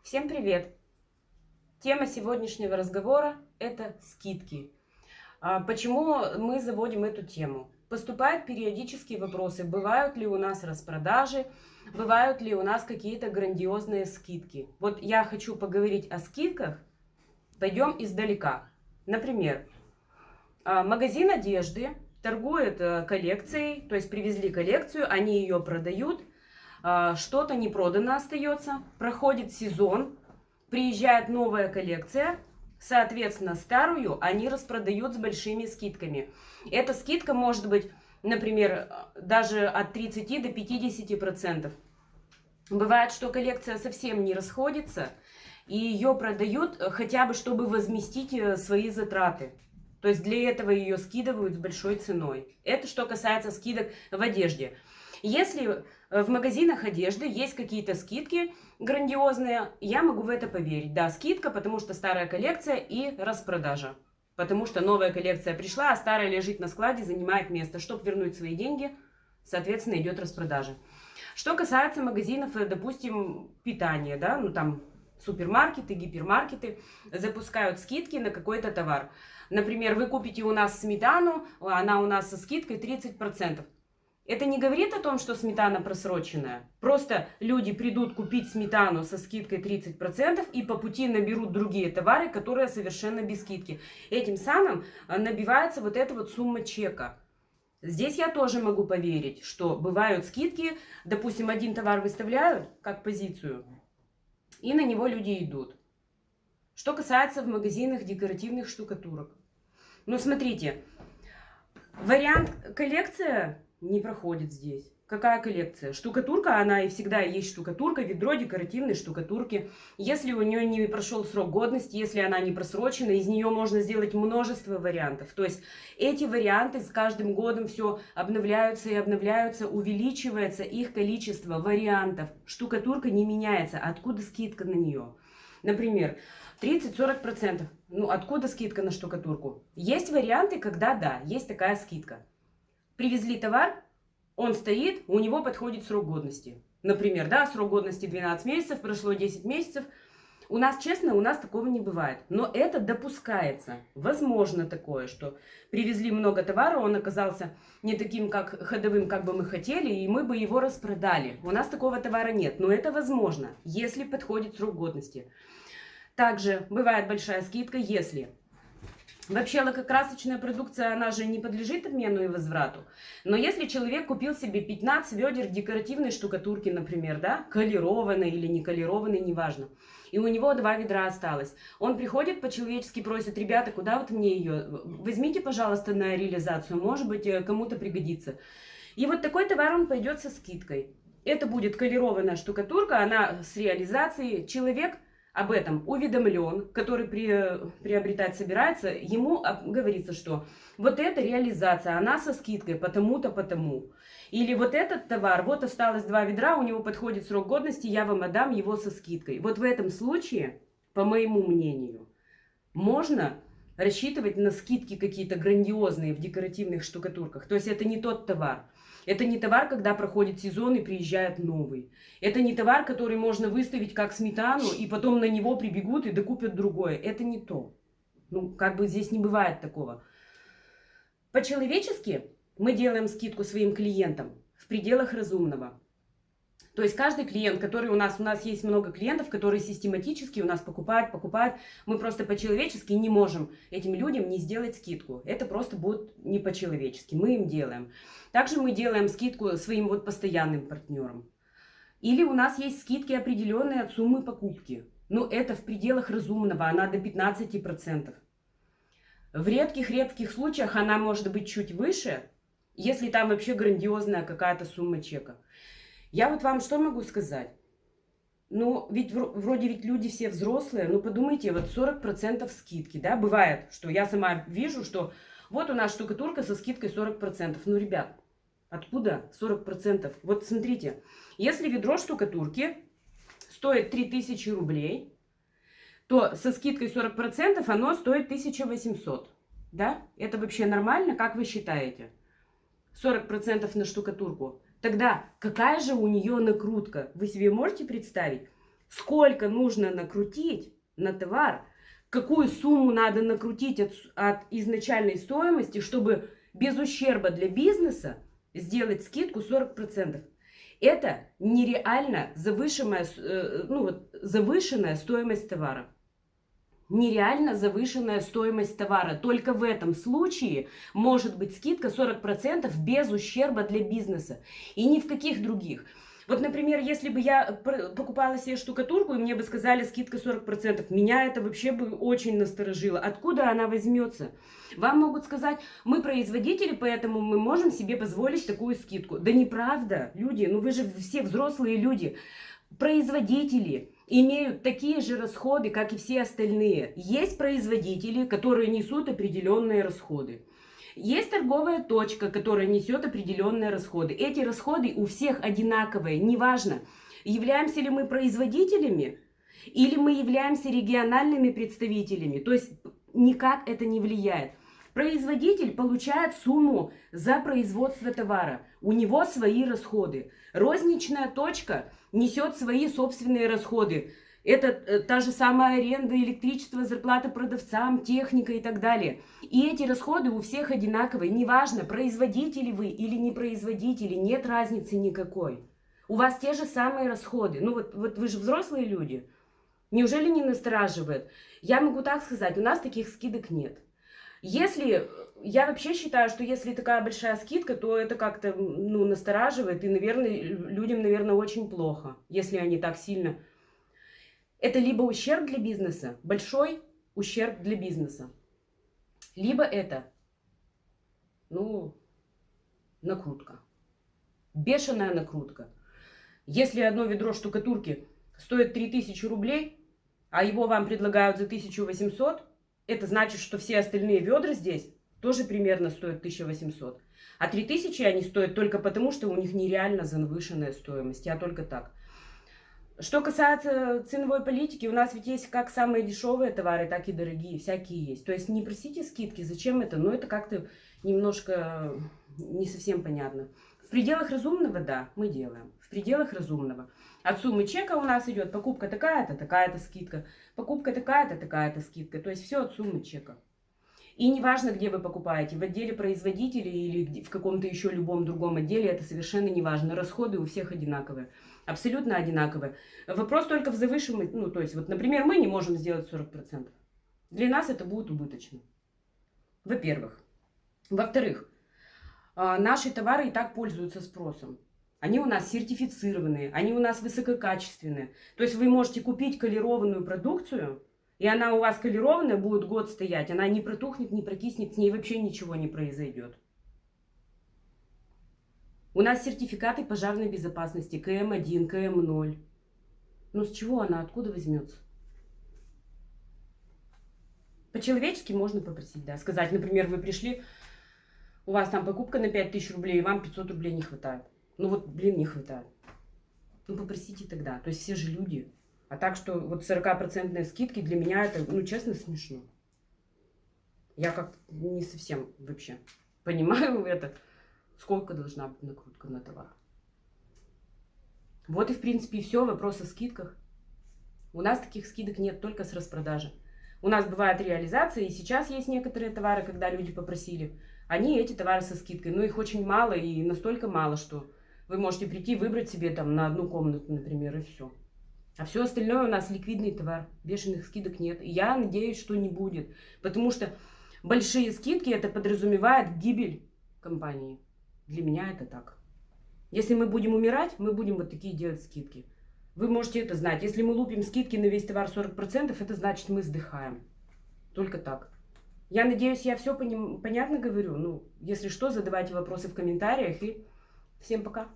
Всем привет! Тема сегодняшнего разговора – это скидки. Почему мы заводим эту тему? Поступают периодические вопросы, бывают ли у нас распродажи, бывают ли у нас какие-то грандиозные скидки. Вот я хочу поговорить о скидках, пойдем издалека. Например, магазин одежды торгует коллекцией, то есть привезли коллекцию, они ее продают, что-то не продано остается, проходит сезон, приезжает новая коллекция, соответственно, старую они распродают с большими скидками. Эта скидка может быть, например, даже от 30 до 50%. Бывает, что коллекция совсем не расходится, и ее продают хотя бы, чтобы возместить свои затраты. То есть для этого ее скидывают с большой ценой. Это что касается скидок в одежде. Если в магазинах одежды есть какие-то скидки грандиозные, я могу в это поверить. Да, скидка, потому что старая коллекция и распродажа. Потому что новая коллекция пришла, а старая лежит на складе, занимает место. Чтобы вернуть свои деньги, соответственно, идет распродажа. Что касается магазинов, допустим, питания, да, ну там супермаркеты, гипермаркеты запускают скидки на какой-то товар. Например, вы купите у нас сметану, она у нас со скидкой 30%. Это не говорит о том, что сметана просроченная. Просто люди придут купить сметану со скидкой 30% и по пути наберут другие товары, которые совершенно без скидки. Этим самым набивается вот эта вот сумма чека. Здесь я тоже могу поверить, что бывают скидки. Допустим, один товар выставляют как позицию, и на него люди идут. Что касается в магазинах декоративных штукатурок. Ну, смотрите, вариант коллекция не проходит здесь. Какая коллекция? Штукатурка, она и всегда есть штукатурка, ведро декоративной штукатурки. Если у нее не прошел срок годности, если она не просрочена, из нее можно сделать множество вариантов. То есть эти варианты с каждым годом все обновляются и обновляются, увеличивается их количество вариантов. Штукатурка не меняется. Откуда скидка на нее? Например, 30-40%. Ну, откуда скидка на штукатурку? Есть варианты, когда да, есть такая скидка. Привезли товар, он стоит, у него подходит срок годности. Например, да, срок годности 12 месяцев, прошло 10 месяцев. У нас, честно, у нас такого не бывает. Но это допускается. Возможно такое, что привезли много товара, он оказался не таким, как ходовым, как бы мы хотели, и мы бы его распродали. У нас такого товара нет, но это возможно, если подходит срок годности. Также бывает большая скидка, если... Вообще лакокрасочная продукция, она же не подлежит обмену и возврату. Но если человек купил себе 15 ведер декоративной штукатурки, например, да, колерованной или не колерованной, неважно, и у него 2 ведра осталось, он приходит по-человечески, просит: ребята, куда вот мне ее? Возьмите, пожалуйста, на реализацию, может быть, кому-то пригодится. И вот такой товар он пойдет со скидкой. Это будет колерованная штукатурка, она с реализацией. Человек об этом уведомлен, который приобретать собирается, ему говорится, что вот эта реализация, она со скидкой потому-то, потому. Или вот этот товар, вот осталось 2 ведра, у него подходит срок годности, я вам отдам его со скидкой. Вот в этом случае, по моему мнению, можно рассчитывать на скидки какие-то грандиозные в декоративных штукатурках. То есть это не тот товар. Это не товар, когда проходит сезон и приезжает новый. Это не товар, который можно выставить как сметану, и потом на него прибегут и докупят другое. Это не то. Ну, как бы здесь не бывает такого. По-человечески мы делаем скидку своим клиентам в пределах разумного. То есть каждый клиент, который у нас есть много клиентов, которые систематически у нас покупают, мы просто по-человечески не можем этим людям не сделать скидку. Это просто будет не по-человечески, мы им делаем. Также мы делаем скидку своим вот постоянным партнерам. Или у нас есть скидки определенные от суммы покупки. Но это в пределах разумного, она до 15%. В редких случаях она может быть чуть выше, если там вообще грандиозная какая-то сумма чека. Я вот вам что могу сказать? Ну, ведь вроде люди все взрослые, ну подумайте, вот 40% скидки, да, бывает, что я сама вижу, что вот у нас штукатурка со скидкой 40%. Ну, ребят, откуда 40%? Вот смотрите, если ведро штукатурки стоит 3000 рублей, то со скидкой 40% оно стоит 1800, да? Это вообще нормально, как вы считаете? 40% на штукатурку. Тогда какая же у нее накрутка? Вы себе можете представить? сколько нужно накрутить на товар, какую сумму надо накрутить от изначальной стоимости, чтобы без ущерба для бизнеса сделать скидку 40%. Это нереально завышенная стоимость товара. Нереально завышенная стоимость товара. Только в этом случае может быть скидка 40% без ущерба для бизнеса. И ни в каких других. Вот, например, если бы я покупала себе штукатурку, и мне бы сказали скидка 40%, меня это вообще бы очень насторожило. Откуда она возьмется? Вам могут сказать, мы производители, поэтому мы можем себе позволить такую скидку. Да неправда, люди, ну вы же все взрослые люди. Производители имеют такие же расходы, как и все остальные. Есть производители, которые несут определенные расходы. Есть торговая точка, которая несет определенные расходы. Эти расходы у всех одинаковые. Неважно, являемся ли мы производителями или мы являемся региональными представителями. То есть никак это не влияет. Производитель получает сумму за производство товара. У него свои расходы. Розничная точка несет свои собственные расходы. Это та же самая аренда, электричество, зарплата продавцам, техника и так далее. И эти расходы у всех одинаковые. Неважно, производители вы или не производители, нет разницы никакой. У вас те же самые расходы. Ну вот вы же взрослые люди. Неужели не настораживает? Я могу так сказать, у нас таких скидок нет. Я вообще считаю, что если такая большая скидка, то это как-то настораживает. И, людям, очень плохо, если они так сильно... Это либо ущерб для бизнеса, большой ущерб для бизнеса, либо это, накрутка, бешеная накрутка. Если одно ведро штукатурки стоит 3000 рублей, а его вам предлагают за 1800, это значит, что все остальные ведра здесь тоже примерно стоят 1800. А 3000 они стоят только потому, что у них нереально завышенная стоимость, а только так. Что касается ценовой политики, у нас ведь есть как самые дешевые товары, так и дорогие, всякие есть. То есть не просите скидки, зачем это? Это как-то немножко не совсем понятно. В пределах разумного, да, мы делаем. В пределах разумного. От суммы чека у нас идет покупка такая-то, такая-то скидка. Покупка такая-то, такая-то скидка. То есть все от суммы чека. И неважно, где вы покупаете, в отделе производителей или в каком-то еще любом другом отделе, это совершенно не важно. Расходы у всех одинаковые. Абсолютно одинаковые. Вопрос только в завышенной, то есть, например, мы не можем сделать 40%. Для нас это будет убыточно. Во-первых. Во-вторых, наши товары и так пользуются спросом. Они у нас сертифицированные, они у нас высококачественные. То есть вы можете купить колерованную продукцию, и она у вас колерованная будет год стоять. Она не протухнет, не прокиснет, с ней вообще ничего не произойдет. У нас сертификаты пожарной безопасности КМ1, КМ0. С чего она, откуда возьмется? По-человечески можно попросить, да. Сказать, например, вы пришли, у вас там покупка на 5000 рублей, и вам 500 рублей не хватает. Не хватает. Попросите тогда. То есть все же люди. А так что 40% скидки для меня это, честно, смешно. Я как-то не совсем вообще понимаю это. Сколько должна быть накрутка на товар. Вот и в принципе все. Вопрос о скидках. У нас таких скидок нет, только с распродажи. У нас бывает реализация, и сейчас есть некоторые товары, когда люди попросили. Эти товары со скидкой, но их очень мало, и настолько мало, что вы можете прийти, выбрать себе там на одну комнату, например, и все. А все остальное у нас ликвидный товар, бешеных скидок нет. И я надеюсь, что не будет, потому что большие скидки это подразумевает гибель компании. Для меня это так. Если мы будем умирать, мы будем вот такие делать скидки. Вы можете это знать. Если мы лупим скидки на весь товар 40%, это значит, мы сдыхаем. Только так. Я надеюсь, я все понятно говорю. Если что, задавайте вопросы в комментариях. И всем пока.